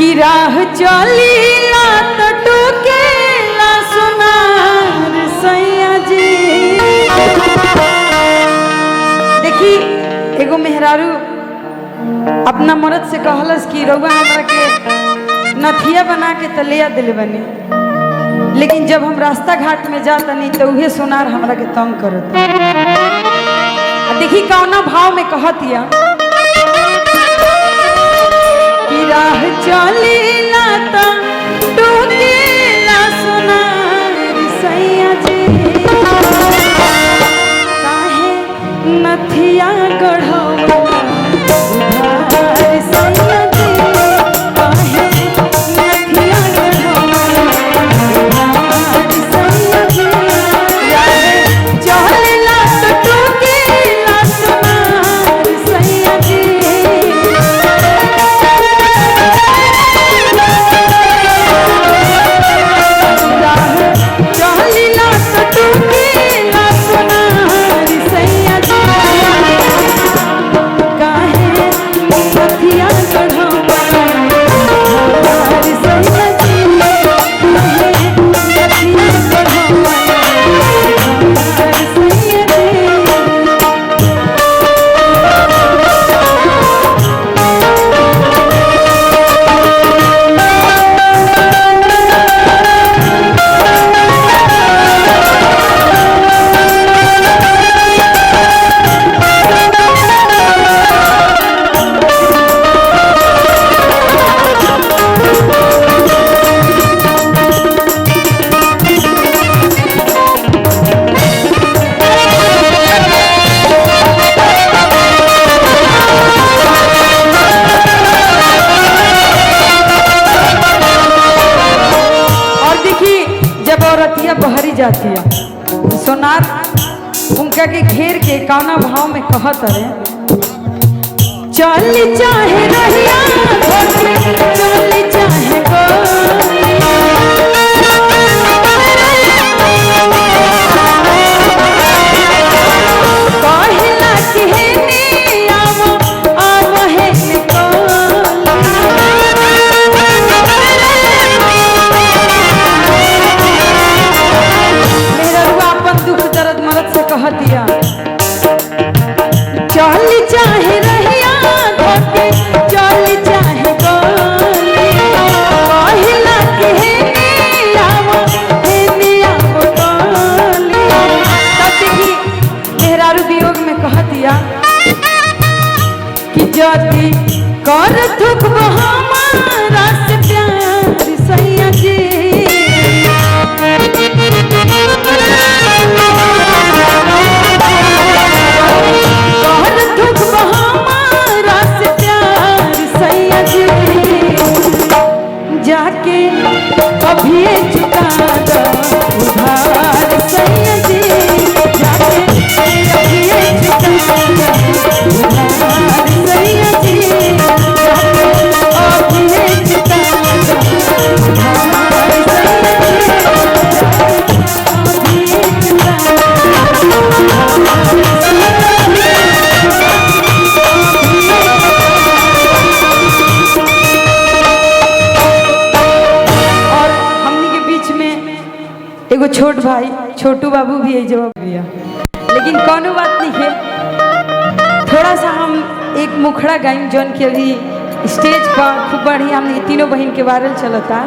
की राह चलीला त टोकेला सुनार सैया जी। देखी एगो मेहरारू अपना मर्द से कहलस कि रउआ हमरा के नथिया बना के तलिया दिल बनी, लेकिन जब हम रास्ता घाट में जातनी तो उहे सोनार हमरा के तंग करत। देखी कौना भाव में कहतिया कि राह चलीला त टोकेला सोनार सैया जी, काहे नथिया गढ़वा बहरी जाती है सोनार उनका के घेर के काना भाव में कहत रहे चल चाहे रहिया चल चाहे कहला कि हे आवो आवो हे कहतिया चल चाहे रहिया धोके चल चाहे गोली कहला के हे आवो गोली। तब देखी मेहरारू वियोग में कहतिया कि जदी कर दुख हमारा से प्यार सैया जी, जाके अभी चुका दो उधार सैया जी, जाके अभी चुका दो उधार सैया जी, जाके अभी चुका दो उधार एगो छोट भाई छोटू बाबू भी है जवाब दिया, लेकिन कोनो बात नहीं है। थोड़ा सा हम एक मुखड़ा गायम जौन के अभी स्टेज पर खूब बढ़िया हमने तीनों बहन के वायरल चलता।